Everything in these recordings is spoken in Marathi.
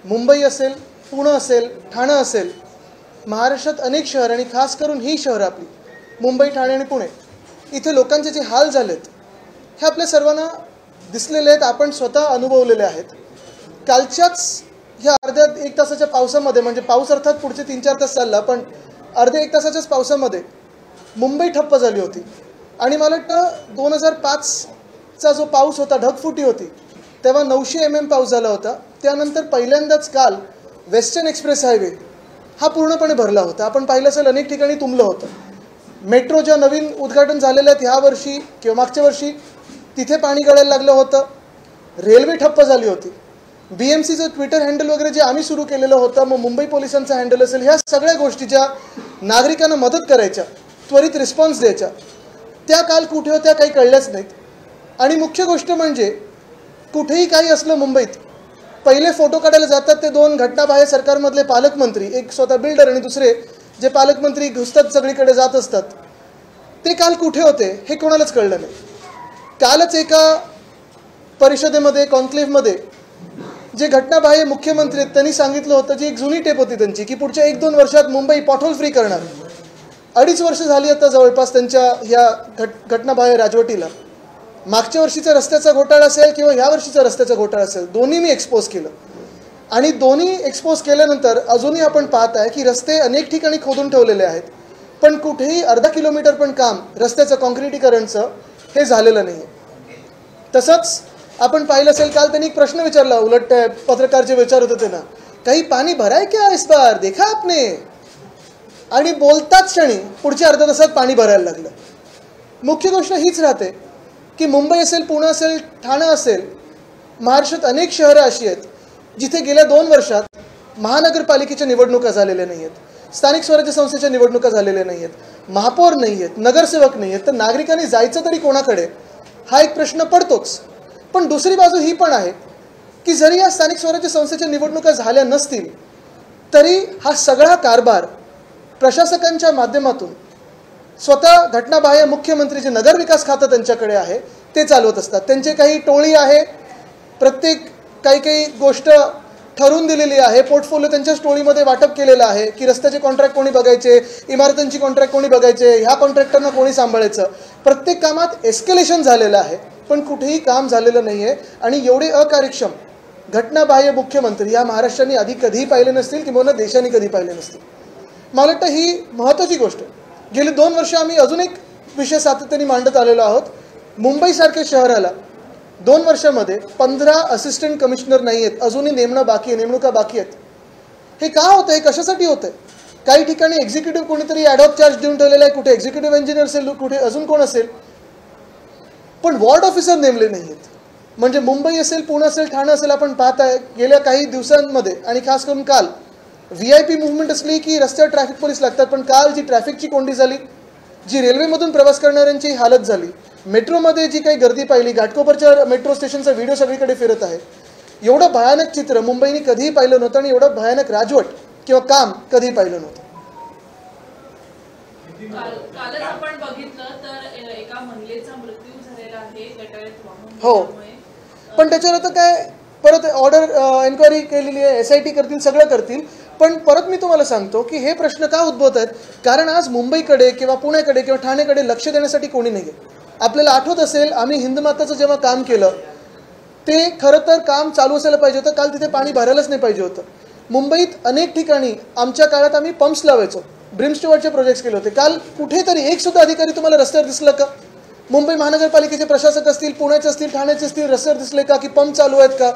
मुंबई असेल, पुणे असेल, ठाणे असेल, महाराष्ट्रात अनेक शहर आणि खास करून ही शहरं आपली मुंबई, ठाणे आणि पुणे इथे लोकांचे जे हाल झालेत हे आपल्या सर्वांना दिसलेले आहेत, आपण स्वतः अनुभवलेले आहेत. कालच्याच ह्या अर्ध्या एक तासाच्या पावसामध्ये, म्हणजे पाऊस अर्थात पुढचे 3-4 तास चालला, पण अर्ध्या 1 तासाच्याच पावसामध्ये मुंबई ठप्प झाली होती. आणि मला वाटतं 2005चा जो पाऊस होता, ढगफुटी होती, तेव्हा 900 mm पाऊस झाला होता. त्यानंतर पहिल्यांदाच काल वेस्टर्न एक्सप्रेस हायवे हा पूर्णपणे भरला होता. आपण पाहिलं असेल अनेक ठिकाणी तुंबलं होतं. मेट्रो ज्या नवीन उद्घाटन झालेले आहेत ह्या वर्षी किंवा मागच्या वर्षी, तिथे पाणी गळायला लागलं होतं. रेल्वे ठप्प झाली होती. BMCचं ट्विटर हँडल वगैरे जे आम्ही सुरू केलेलं होतं, मग मुंबई पोलिसांचं हँडल असेल, ह्या सगळ्या गोष्टी ज्या नागरिकांना मदत करायच्या, त्वरित रिस्पॉन्स द्यायच्या, त्या काल कुठे होत्या काही कळल्याच नाहीत. आणि मुख्य गोष्ट म्हणजे कुठेही काही असलं मुंबईत, पहिले फोटो काढायला जातात ते 2 घटनाबाह्य सरकारमधले पालकमंत्री, एक स्वतः बिल्डर आणि दुसरे जे पालकमंत्री घुसतात सगळीकडे जात असतात, ते काल कुठे होते हे कोणालाच कळलं नाही. कालच एका परिषदेमध्ये, कॉन्क्लेव्हमध्ये जे घटनाबाह्य मुख्यमंत्री आहेत त्यांनी सांगितलं होतं, जी एक जुनी टेप होती त्यांची, की पुढच्या 1-2 वर्षात मुंबई पॉटहोल फ्री करणार. 2.5 वर्ष झाली आता जवळपास त्यांच्या ह्या घटनाबाह्य राजवटीला. मागच्या वर्षीचा रस्त्याचा घोटाळा असेल किंवा ह्या वर्षीचा रस्त्याचा घोटाळा असेल, दोन्ही मी एक्सपोज केलं. आणि दोन्ही एक्सपोज केल्यानंतर अजूनही आपण पाहत आहे की रस्ते अनेक ठिकाणी खोदून ठेवलेले आहेत, पण कुठेही अर्धा किलोमीटर पण काम रस्त्याचं कॉन्क्रिटीकरणचं हे झालेलं नाही. तसंच आपण पाहिलं असेल, काल त्यांनी एक प्रश्न विचारला, उलट पत्रकार जे विचारत होते ना, काही पाणी भराय क्या इस बार, देखा आपने? आणि बोलताच क्षणी पुढच्या अर्ध्या तासात पाणी भरायला लागलं. मुख्य गोष्ट हीच राहते की मुंबई असेल, पुणे असेल, ठाणे असेल, महाराष्ट्रात अनेक शहरं अशी आहेत जिथे गेल्या 2 वर्षात महानगरपालिकेच्या निवडणुका झालेल्या नाही आहेत, स्थानिक स्वराज्य संस्थेच्या निवडणुका झालेल्या नाही आहेत, महापौर नाही आहेत, नगरसेवक नाही आहेत. तर नागरिकांनी जायचं तरी कोणाकडे, हा एक प्रश्न पडतोच. पण दुसरी बाजू ही पण आहे की जरी या स्थानिक स्वराज्य संस्थेच्या निवडणुका झाल्या नसतील तरी हा सगळा कारभार प्रशासकांच्या माध्यमातून स्वतः घटनाबाह्य मुख्यमंत्री जे नगरविकास खातं त्यांच्याकडे आहे ते चालवत असतात. त्यांचे काही टोळी आहे, प्रत्येक काही गोष्ट ठरवून दिलेली आहे, पोर्टफोलिओ त्यांच्याच टोळीमध्ये वाटप केलेलं आहे की रस्त्याचे कॉन्ट्रॅक्ट कोणी बघायचे, इमारतांची कॉन्ट्रॅक्ट कोणी बघायचे, ह्या कॉन्ट्रॅक्टरना कोणी सांभाळायचं. प्रत्येक कामात एस्केलेशन झालेलं आहे, पण कुठेही काम झालेलं नाही आहे. आणि एवढे अकार्यक्षम घटनाबाह्य मुख्यमंत्री या महाराष्ट्राने आधी कधीही पाहिले नसतील किंवा देशाने कधी पाहिले नसतील. मला वाटतं ही महत्त्वाची गोष्ट. गेली 2 वर्ष आम्ही अजून एक विषय सातत्याने मांडत आलेलो आहोत. मुंबईसारख्या शहराला 2 वर्षामध्ये 15 असिस्टंट कमिशनर नाही आहेत, अजूनही नेमणुका बाकी आहेत. हे का होतं, हे कशासाठी होतं? काही ठिकाणी एक्झिक्युटिव्ह कोणीतरी ॲडहॉक चार्ज देऊन ठेवलेला आहे, कुठे एक्झिक्युटिव्ह इंजिनियर असेल, कुठे अजून कोण असेल, पण वॉर्ड ऑफिसर नेमले नाही आहेत. म्हणजे मुंबई असेल, पुणे असेल, ठाणे असेल, आपण पाहत आहे गेल्या काही दिवसांमध्ये आणि खास करून काल VIP मुवमेंट असली की रस्त्यावर ट्रॅफिक पोलीस लागतात, पण काल जी ट्रॅफिकची कोंडी झाली, जी रेल्वेमधून प्रवास करणाऱ्यांची हालत झाली, मेट्रोमध्ये जी काही गर्दी पाहिली, घाटकोपरच्या मेट्रो स्टेशनचा व्हिडिओ सगळीकडे फिरत आहे, एवढं भयानक चित्र मुंबईने कधीही पाहिलं नव्हतं आणि एवढं भयानक राजवट किंवा काम कधीही पाहिलं नव्हतं. कालच आपण बघितलं तर एका महिलेचा मृत्यू झालेला आहे गटारात वाहून. हो, पण त्याच्यावर आता काय परत ऑर्डर एन्क्वायरी केलेली आहे, SIT करतील, सगळं करतील. पण परत मी तुम्हाला सांगतो की हे प्रश्न का उद्भवत आहेत, कारण आज मुंबईकडे किंवा पुण्याकडे किंवा ठाणेकडे लक्ष देण्यासाठी कोणी नाही आहे. आपल्याला आठवत असेल, आम्ही हिंदमाताचं जेव्हा काम केलं ते खरं तर काम चालू असायला पाहिजे होतं. काल तिथे पाणी भरायलाच नाही पाहिजे होतं. मुंबईत अनेक ठिकाणी आमच्या काळात आम्ही पंप्स लावायचो, ब्रिमस्टोअरचे प्रोजेक्ट्स केले होते. काल कुठेतरी एक सुद्धा अधिकारी तुम्हाला रस्त्यावर दिसलं का? मुंबई महानगरपालिकेचे प्रशासक असतील, पुण्याचे असतील, ठाण्याचे असतील, रस्त्यावर दिसले का की पंप चालू आहेत का?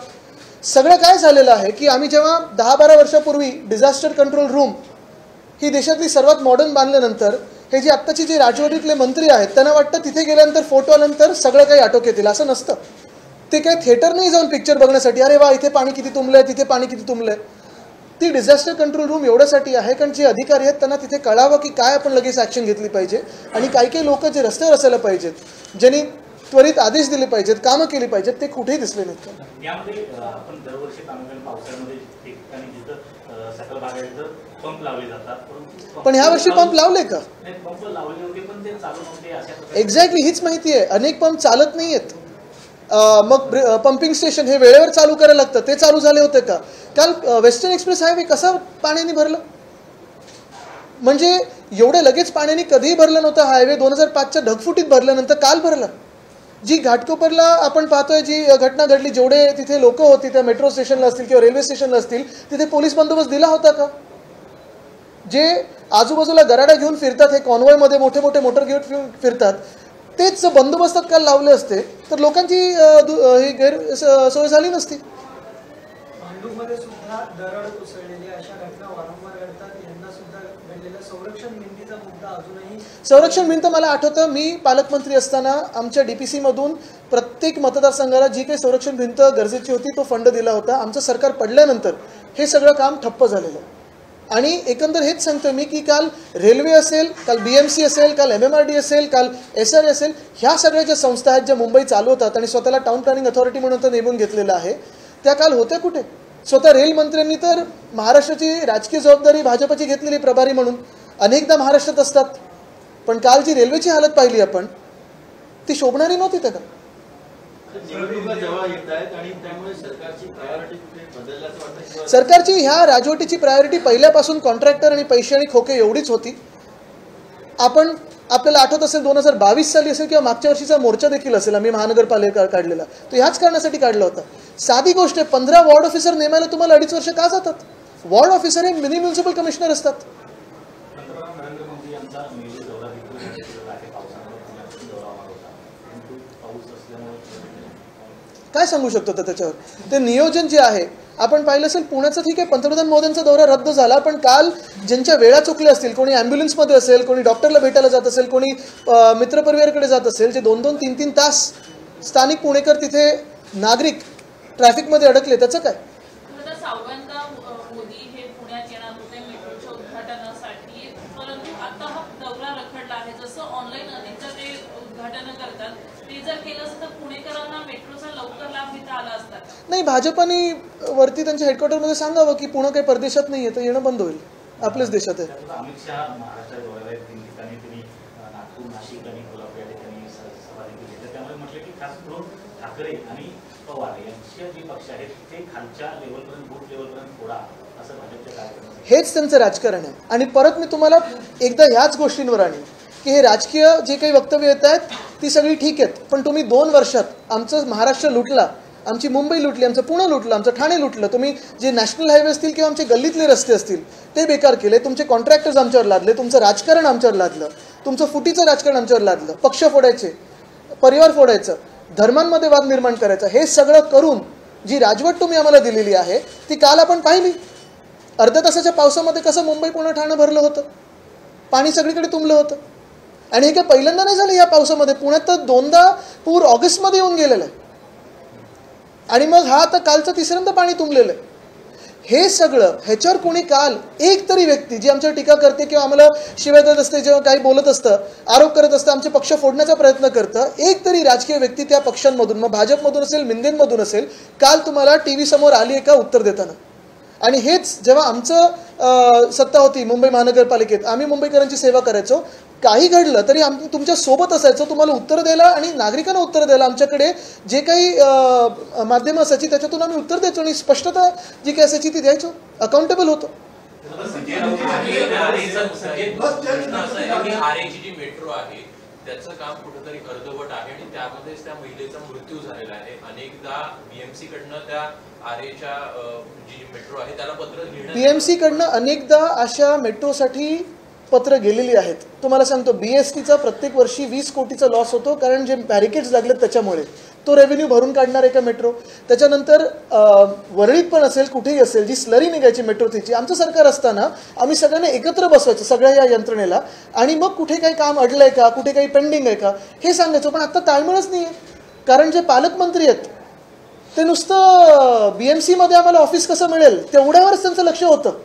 सगळं काय झालेलं आहे की आम्ही जेव्हा 10-12 वर्षापूर्वी डिझास्टर कंट्रोल रूम ही देशातली सर्वात मॉडर्न बांधल्यानंतर हे जे आत्ताची जे राजवटीतले मंत्री आहेत त्यांना वाटतं तिथे गेल्यानंतर फोटो आल्यानंतर सगळं काही आटोक्यात येतील. असं नसतं. ते काय थिएटर नाही जाऊन पिक्चर बघण्यासाठी, अरे वा इथे पाणी किती तुंबलंय, तिथे पाणी किती तुंबलंय. ती डिझास्टर कंट्रोल रूम एवढ्यासाठी आहे कारण जे अधिकारी आहेत त्यांना तिथे कळावं की काय आपण लगेच ॲक्शन घेतली पाहिजे. आणि काही लोक जे रस्त्यावर असायला पाहिजेत, ज्यांनी त्वरित आदेश दिले पाहिजेत, कामं केली पाहिजेत, ते कुठेही दिसले नाहीत. यामध्ये आपण दरवर्षी पावसाळ्यामध्ये ठिकठिकाणी जिथं सकल भागात पंप लावले जातात, पण ह्या वर्षी पंप लावले का? पंप लावले होते पण ते चालू नव्हते. एक्झॅक्टली हीच माहिती आहे. अनेक पंप चालत नाही आहेत. मग पंपिंग स्टेशन हे वेळेवर चालू करायला लागतं, ते चालू झाले होते का? काल वेस्टर्न एक्सप्रेस हायवे कसा पाण्याने भरलं? म्हणजे एवढं लगेच पाण्याने कधीही भरलं नव्हतं. हायवे 2005च्या ढगफुटीत भरल्यानंतर काल भरलं. जी घाटकोपरला आपण पाहतोय जी घटना घडली, जेवढे तिथे लोक होती त्या मेट्रो स्टेशनला असतील किंवा रेल्वे स्टेशनला असतील, तिथे पोलीस बंदोबस्त दिला होता का? जे आजूबाजूला गराडा घेऊन फिरतात, हे कॉन्वॉयमध्ये मोठे मोठे मोटर घेऊन फिरतात, तेच बंदोबस्तात काल लावले असते तर लोकांची ही गैरसोय झाली नसती. भांडूपमध्ये सुद्धा दरड कोसळलेली अशा घटना वारंवार घडतात. यांना सुद्धा घडलेला संरक्षण भिंतीचा मुद्दा अजूनही. संरक्षण भिंत मला आठवतं, मी पालकमंत्री असताना आमच्या DPC मधून प्रत्येक मतदारसंघाला जी काही संरक्षण भिंत गरजेची होती तो फंड दिला होता. आमचं सरकार पडल्यानंतर हे सगळं काम ठप्प झालेलं. आणि एकंदर हेच सांगतोय मी की काल रेल्वे असेल, काल BMC असेल, काल MMRD असेल, काल SR असेल, ह्या सगळ्या ज्या संस्था आहेत ज्या मुंबई चालवतात आणि स्वतःला टाउन प्लॅनिंग अथॉरिटी म्हणून तर नेमून घेतलेलं आहे, त्या काल होत्या कुठे? स्वतः रेल मंत्र्यांनी तर महाराष्ट्राची राजकीय जबाबदारी भाजपची घेतलेली प्रभारी म्हणून अनेकदा महाराष्ट्रात असतात, पण काल जी रेल्वेची हालत पाहिली आपण ती शोभणारी नव्हती. त्या सरकारची ह्या राजवटीची प्रायोरिटी पहिल्यापासून कॉन्ट्रॅक्टर आणि पैसे आणि खोके एवढीच होती. आपल्याला आठवत असेल 2022 साली असेल किंवा मागच्या वर्षीचा मोर्चा देखील असेल, आम्ही महानगरपालिका काढलेला, तो ह्याच कारणासाठी काढला होता. साधी गोष्ट आहे, 15 वॉर्ड ऑफिसर नेमायला तुम्हाला 2.5 वर्ष का जातात? वॉर्ड ऑफिसर हे मिनी म्युन्सिपल कमिशनर असतात. काय सांगू शकतो त्याच्यावर? ते नियोजन जे आहे आपण पाहिलं असेल, पुण्याचं ठीक आहे, पंतप्रधान मोदींचा दौरा रद्द झाला, पण काल ज्यांच्या वेळा चुकल्या असतील, कोणी ॲम्ब्युलन्समध्ये असेल, कोणी डॉक्टरला भेटायला जात असेल, कोणी मित्रपरिवाराकडे जात असेल, जे 2-2, 3-3 तास स्थानिक पुणेकर तिथे नागरिक ट्रॅफिकमध्ये अडकले, त्याचं काय? सावंतदा मोदी हे पुण्यात येणार होते मेट्रोच्या उद्घाटनासाठी, परंतु आता हा दौरा रखडला आहे. जसं ऑनलाईन अधिकतर ते उद्घाटन करतात, ते जर केलं असतं तर पुणेकरांना मेट्रोचा लवकर लाभ घेता आला असता. नाही, भाजपाने वरती त्यांच्या हेडक्वार्टरमध्ये सांगावं की पुणे काही परदेशात नाही आहे, तर येणं बंद होईल, आपल्याच देशात आहे. अमित शहा महाराष्ट्रात दौऱ्याला 3 ठिकाणी तुम्ही नागपूर, नाशिक आणि कोल्हापूर या ठिकाणी सहभागी केले. त्यामुळे म्हटलं की खास करून ठाकरे आणि पवार यांचे जे पक्ष आहेत ते खालच्या लेवलपर्यंत, बूथ लेवलपर्यंत फोडा असं भाजपच्या कार्यक्रम. हेच त्यांचं राजकारण आहे. आणि परत मी तुम्हाला एकदा ह्याच गोष्टींवर आणेन की हे राजकीय जे काही वक्तव्य येत आहेत ती सगळी ठीक आहेत, पण तुम्ही 2 वर्षात आमचं महाराष्ट्र लुटला, आमची मुंबई लुटली, आमचं पुणे लुटलं, आमचं ठाणे लुटलं. तुम्ही जे नॅशनल हायवे असतील किंवा आमचे गल्लीतले रस्ते असतील ते बेकार केले, तुमचे कॉन्ट्रॅक्टर्स आमच्यावर लादले, तुमचं राजकारण आमच्यावर लादलं, तुमचं फुटीचं राजकारण आमच्यावर लादलं, पक्ष फोडायचे, परिवार फोडायचं, धर्मांमध्ये वाद निर्माण करायचा, हे सगळं करून जी राजवट तुम्ही आम्हाला दिलेली आहे ती काल आपण पाहिली. अर्ध्या तासाच्या पावसामध्ये कसं मुंबई पुणे ठाणं भरलं होतं, पाणी सगळीकडे तुंबलं होतं. आणि हे काय पहिल्यांदा नाही झालं या पावसामध्ये, पुण्यात तर 2दा पूर ऑगस्टमध्ये येऊन गेलेला आहे आणि मग हा आता कालचं 3ऱ्यांदा पाणी तुंबलेलं आहे. हे सगळं ह्याच्यावर कोणी काल एक तरी व्यक्ती जी आमच्यावर टीका करते किंवा आम्हाला शिवाय देत असते, जेव्हा काही बोलत असतं, आरोप करत असतं, आमचे पक्ष फोडण्याचा प्रयत्न करतं, एक तरी राजकीय व्यक्ती त्या पक्षांमधून, मग भाजपमधून असेल, मिंदेंमधून असेल, काल तुम्हाला TV समोर आली आहे का उत्तर देताना? आणि हेच जेव्हा आमचं सत्ता होती मुंबई महानगरपालिकेत, आम्ही मुंबईकरांची सेवा करायचो, काही घडलं तरी आम्ही तुमच्या सोबत असायचो, तुम्हाला उत्तर द्यायला आणि नागरिकांना उत्तर द्यायला आमच्याकडे जे काही माध्यमं असायची त्याच्यातून आम्ही उत्तर द्यायचो आणि स्पष्टता जी काही असायची ती द्यायचो, अकाउंटेबल होतो. मेट्रो आहे त्याचं काम कुठेतरी अर्धवट आहे आणि त्यामध्येच त्या महिलेचा मृत्यू झालेला आहे. अनेकदा BMC कडनं त्या आरेच्या जी मेट्रो आहे त्याला पत्र लिहिण्यात, BMC कडनं अनेकदा अशा मेट्रोसाठी पत्र गेलेली आहेत. तुम्हाला सांगतो, BSTचा प्रत्येक वर्षी 20 कोटीचा लॉस होतो, कारण जे बॅरिकेड्स लागलेत त्याच्यामुळे. तो रेव्हेन्यू भरून काढणार आहे का मेट्रो? त्याच्यानंतर वरळीत पण असेल, कुठेही असेल, जी स्लरी निघायची मेट्रो तिची, आमचं सरकार असताना आम्ही सगळ्यांना एकत्र बसवायचं सगळ्या या यंत्रणेला आणि मग कुठे काही काम अडलं आहे का, कुठे काही पेंडिंग आहे का हे सांगायचो. पण आता ताळमेळच नाही आहे, कारण जे पालकमंत्री आहेत ते नुसतं BMCमध्ये आम्हाला ऑफिस कसं मिळेल तेवढ्यावरच त्यांचं लक्ष होतं,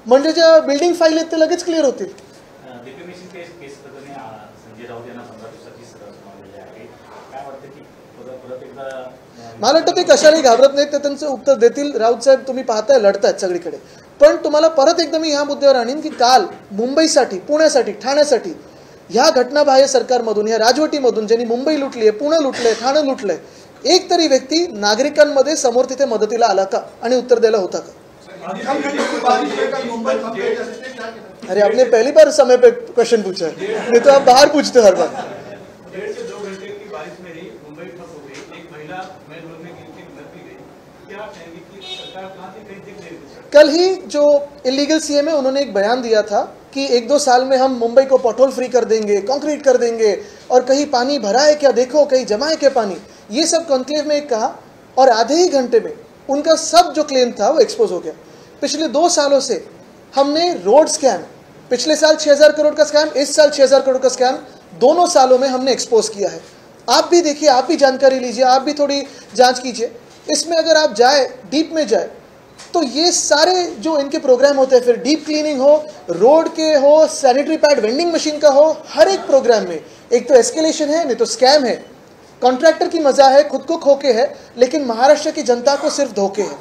म्हणजे ज्या बिल्डिंग फाईल आहेत ते लगेच क्लिअर होतील. डिफेमेशन केस प्रकरणी संजय राऊत यांना 15 दिवसाची सजा सुनावलेली आहे. काय वाटतं की परत एकदा? मला वाटतं ते कशालाही घाबरत नाहीत, ते त्यांचं उत्तर देतील. राऊत साहेब तुम्ही पाहताय लढतायत सगळीकडे. पण तुम्हाला परत एकदा मी ह्या मुद्द्यावर आणीन की काल मुंबईसाठी, पुण्यासाठी, ठाण्यासाठी ह्या घटनाबाह्य सरकारमधून, ह्या राजवटीमधून ज्यांनी मुंबई लुटली आहे, पुणे लुटलंय, ठाणे लुटलंय, एक तरी व्यक्ती नागरिकांमध्ये समोर तिथे मदतीला आला का आणि उत्तर द्यायला होता का? अरे आपने पहली बार समय पे क्वेश्चन पूछा है, नहीं तो आप बाहर पूछते हर बार। 1.5 से 2 घंटे की बारिश में ही मुंबई ठप हो गई। एक महिला मैं रोड में गिर के मर भी गई। क्या कहेंगे कि सरकार कहाँ से कहीं दिख नहीं रही? कल ही जो इलीगल सीएम है उन्होंने एक बयान दिया था कि 1-2 साल में हम मुंबई को पॉटहोल फ्री कर देंगे, कंक्रीट कर देंगे, और कहीं पानी भरा है क्या देखो, कहीं जमा है क्या पानी, ये सब कॉन्क्लेव में कहा, और आधे ही घंटे में उनका सब जो क्लेम था वो एक्सपोज हो गया। पिछले 2 सालों से हमने रोड स्कैम, पिछले साल 6000 करोड़ का स्कैम, इस साल 6000 करोड़ का स्कैम, दोनों सालों में हमने एक्सपोज किया है। आप भी देखिए, आप भी जानकारी लीजिए, आप भी थोड़ी जांच कीजिए। इसमें अगर आप जाए, डीप में जाए, तो ये सारे जो इनके प्रोग्राम होते हैं, फिर डीप क्लीनिंग हो, रोड के हो, सैनिटरी पैड वेंडिंग मशीन का हो, हर एक प्रोग्राम में एक तो एस्केलेशन है, नहीं तो स्कैम है। कॉन्ट्रैक्टर की मजा है, खुद को खोके है, लेकिन महाराष्ट्र की जनता को सिर्फ धोखे है।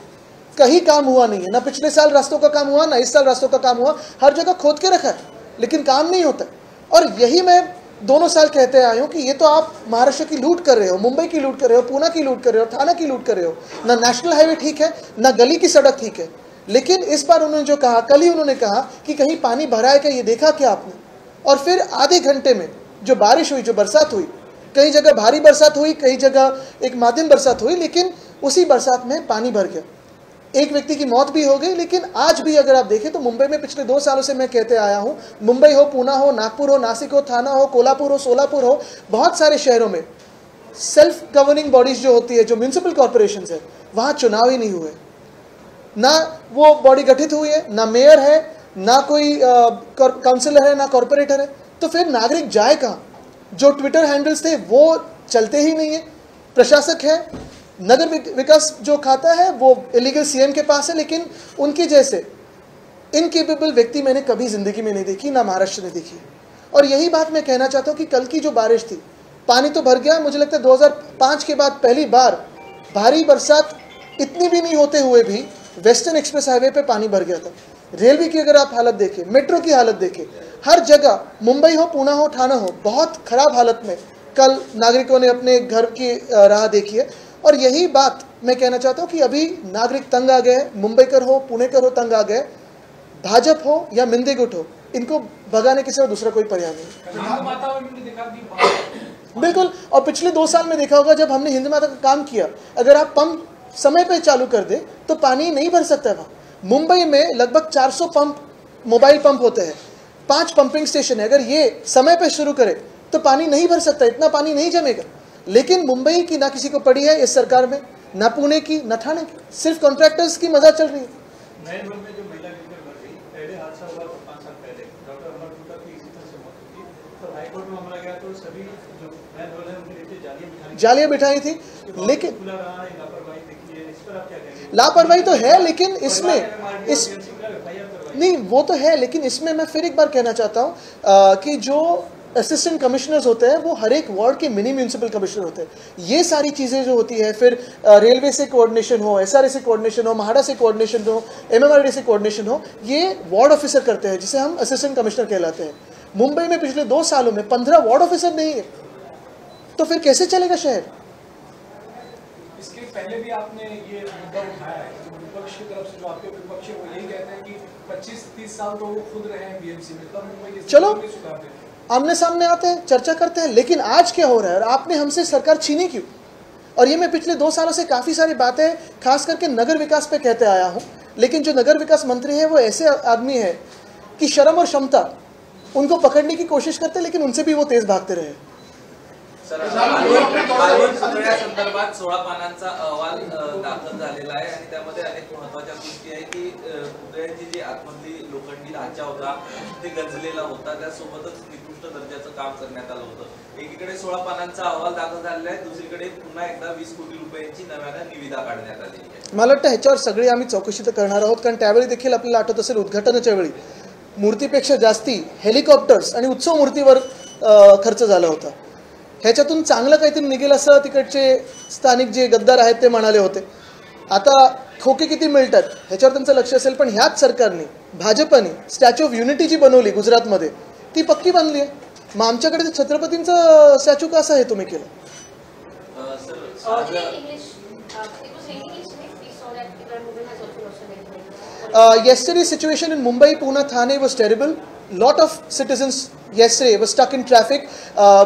कहीं काम हुआ नहीं है, ना पिछले साल रास्तों का काम हुआ, ना इस साल रास्तों का काम हुआ, हर जगह खोद के रखा है, लेकिन काम नहीं होता। और यही मैं 2 साल कहते आया हूँ कि ये तो आप महाराष्ट्र की लूट कर रहे हो, मुंबई की लूट कर रहे हो, पुणे की लूट कर रहे हो, थाना की लूट कर रहे हो। ना नेशनल हाईवे ठीक है, ना गली की सड़क ठीक है। लेकिन इस बार उन्होंने जो कहा, कल ही उन्होंने कहा कि कहीं पानी भरा है क्या, ये देखा क्या आपने? और फिर आधे घंटे में जो बारिश हुई, जो बरसात हुई, कई जगह भारी बरसात हुई, कई जगह एक माध्यम बरसात हुई, लेकिन उसी बरसात में पानी भर गया। एक व्यक्ति की मौत भी हो गई। लेकिन आज भी अगर आप देखें तो मुंबई में पिछले 2 सालों से मैं कहते आया हूं, मुंबई हो, पुणे हो, नागपुर हो, नासिक हो, थाना हो, कोल्हापुर हो, सोलापुर हो, बहुत सारे शहरों में सेल्फ गवर्निंग बॉडीज जो होती है, जो म्यूनिसिपल कॉर्पोरेशन है, वहां चुनाव ही नहीं हुए, ना वो बॉडी गठित हुई है, ना मेयर है, ना कोई काउंसिलर है, ना कॉर्पोरेटर है। तो फिर नागरिक जाए कहाँ? जो ट्विटर हैंडल्स थे वो चलते ही नहीं है। प्रशासक है, नगर विकास जो खाता है वो इलीगल सीएम के पास है, लेकिन उनके जैसे इनकेपेबल व्यक्ति मैंने कभी जिंदगी में नहीं देखी, ना महाराष्ट्र ने देखी। और यही बात मैं कहना चाहता हूँ कि कल की जो बारिश थी, पानी तो भर गया। मुझे लगता है 2005 के बाद पहली बार भारी बरसात इतनी भी नहीं होते हुए भी वेस्टर्न एक्सप्रेस हाईवे पे पानी भर गया था। रेलवे की अगर आप हालत देखें, मेट्रो की हालत देखें, हर जगह मुंबई हो, पुणे हो, ठाणे हो, बहुत खराब हालत में कल नागरिकों ने अपने घर की राह देखी है। और यही बात मैं कहना चाहता हूँ कि अभी नागरिक तंग आ गए, मुंबईकर हो, पुणेकर हो, तंग आ गए। भाजपा हो या मिंदे गुट हो, इनको भगाने के सिवा दूसरा कोई पर्याय नहीं। बिल्कुल। और पिछले 2 साल में देखा होगा, जब हमने हिंद माता का काम किया, अगर आप पंप समय पे चालू कर दे तो पानी नहीं भर सकता है वहाँ। मुंबई में लगभग 400 पंप, मोबाइल पंप होते हैं, 5 पंपिंग स्टेशन है। अगर ये समय पे शुरू करे तो पानी नहीं भर सकता, इतना पानी नहीं जमेगा। लेकिन मुंबई की ना किसी को पड़ी है इस सरकार में, ना पुणे की, ना ठाणे की, सिर्फ कॉन्ट्रैक्टर्स की मजा चल रही है। नए रोड में जो महिला गिरकर मर गई, पहले हादसा हुआ 5 साल पहले, डॉक्टर अमर गुप्ता की इसी तरह से मौत हुई थी। तो हाईकोर्ट में मामला गया तो सभी जो नए रोड है उनके नीचे जालियां बिठाई थी, लेकिन खुला रहा है, लापरवाही देखी है। इस पर आप क्या कहेंगे? लापरवाही तो है, लेकिन इसमें नहीं, वो तो है, लेकिन इसमें मैं फिर एक बार कहना चाहता हूँ कि जो असिस्टेंट कमिश्नर्स होते हैं वो हर एक वार्ड के मिनी म्यूनिसिपल कमिश्नर होते हैं। ये सारी चीज़ें जो होती है, फिर रेलवे से कोऑर्डिनेशन हो, एसआरए से कोऑर्डिनेशन हो, महाडा से कोऑर्डिनेशन हो, एमएमआरडी से कोऑर्डिनेशन हो, ये वार्ड ऑफिसर करते हैं, जिसे हम असिस्टेंट कमिश्नर कहलाते हैं। मुंबई में पिछले 2 सालों में 15 वार्ड ऑफिसर नहीं है, तो फिर कैसे चलेगा शहर? इसके पहले भी आपने ये मुद्दा उठाया है, जो विपक्ष की तरफ से जो आपके विपक्ष है वो यही कहते हैं कि 25-30 साल तो वो खुद रहे हैं बीएमसी में, तब मुंबई के चलो सुधार देते हैं। आमने सामने आते हैं, चर्चा करते हैं। लेकिन आज क्या हो रहा है और आपने हमसे सरकार छीनी क्यों? और ये मैं पिछले 2 सालों से काफ़ी सारी बातें खास करके नगर विकास पे कहते आया हूँ, लेकिन जो नगर विकास मंत्री है वो ऐसे आदमी है कि शर्म और क्षमता उनको पकड़ने की कोशिश करते, लेकिन उनसे भी वो तेज भागते रहे। संदर्भात 16 पानांचा अहवाल दाखल झालेला आहे आणि त्यामध्ये अनेक महत्त्वाच्या गोष्टी आहे की पुतळ्याची जी आतमधली लोखंडी ढाचा होता ते गंजलेला होता, त्यासोबतच निकृष्ट दर्जाचं काम करण्यात आलं होतं। एकीकडे 16 पानांचा अहवाल दाखल झालेला आहे, दुसरीकडे पुन्हा एकदा 20 कोटी रुपयांची नव्याने निविदा काढण्यात आलेली आहे। मला वाटतं ह्याच्यावर सगळी आम्ही चौकशी तर करणार आहोत, कारण त्यावेळी देखील आपल्याला आठवत असेल उद्घाटनाच्या वेळी मूर्तीपेक्षा जास्ती हेलिकॉप्टर्स आणि उत्सव मूर्तीवर खर्च झाला होता। ह्याच्यातून चांगलं काहीतरी निघेल असं तिकडचे स्थानिक जे गद्दार आहेत ते म्हणाले होते। आता खोके किती मिळतात ह्याच्यावर त्यांचं लक्ष असेल, पण ह्याच सरकारने, भाजपने स्टॅच्यू ऑफ युनिटी जी बनवली गुजरातमध्ये ती पक्की बांधली आहे। मग आमच्याकडे ते छत्रपतींचं स्टॅच्यू कसं आहे तुम्ही केलं? Yesterday's situation in Mumbai, Pune, Thane was terrible. Lot of citizens yesterday were stuck in traffic,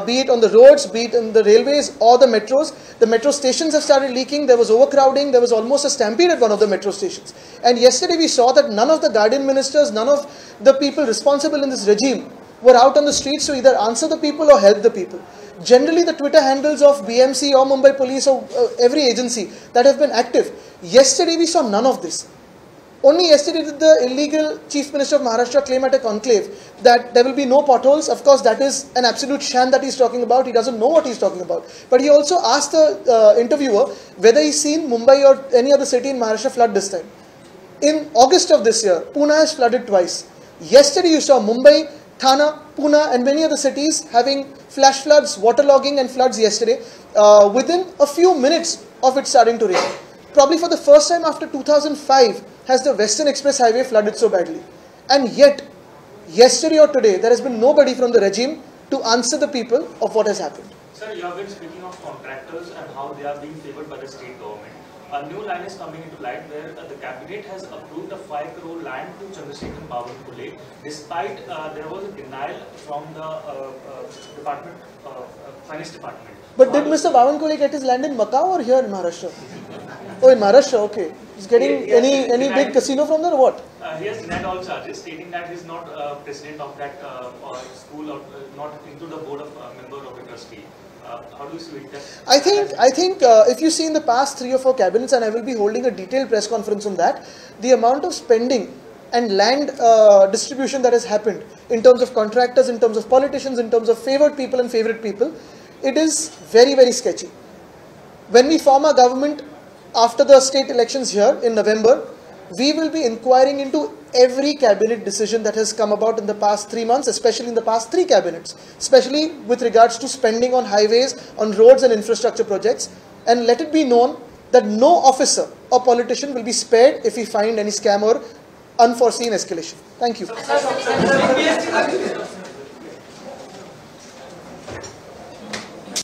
be it on the roads, be it in the railways or the metros. The metro stations have started leaking. There was overcrowding. There was almost a stampede at one of the metro stations. And yesterday we saw that none of the guardian ministers, none of the people responsible in this regime were out on the streets to either answer the people or help the people. Generally, the Twitter handles of BMC or Mumbai Police or every agency that have been active. Yesterday we saw none of this. Only yesterday did the illegal Chief Minister of Maharashtra claim at a conclave that there will be no potholes. Of course, that is an absolute sham that he's talking about. He doesn't know what he's talking about. But he also asked the interviewer whether he's seen Mumbai or any other city in Maharashtra flood this time. In August of this year, Pune has flooded twice. Yesterday you saw Mumbai, Thane, Pune and many other cities having flash floods, waterlogging and floods yesterday within a few minutes of it starting to rain. Probably for the first time after 2005 has the Western Express Highway flooded so badly. And yet, yesterday or today, there has been nobody from the regime to answer the people of what has happened. Sir, you have been speaking of contractors and how they are being favored by the state government. A new line is coming into light where the cabinet has approved a 5 crore land to Chandrasekhar Bavankuley, despite there was a denial from the finance department. But did Mr. Bavankuley get his land in Macau or here in Maharashtra? Oh, in Maharashtra, okay. He's getting any big casino from there or what? He has denied all charges, stating that he's not president of that school or not into the board of member of the trustee. How do you see that? I think if you see in the past 3 or 4 cabinets, and I will be holding a detailed press conference on that, the amount of spending and land distribution that has happened in terms of contractors, in terms of politicians, in terms of favored people and favorite people, it is very, very sketchy. When we form our government after the state elections here in November, we will be inquiring into every cabinet decision that has come about in the past 3 months, especially in the past 3 cabinets, especially with regards to spending on highways, on roads and infrastructure projects. And let it be known that no officer or politician will be spared if we find any scam or unforeseen escalation. Thank you.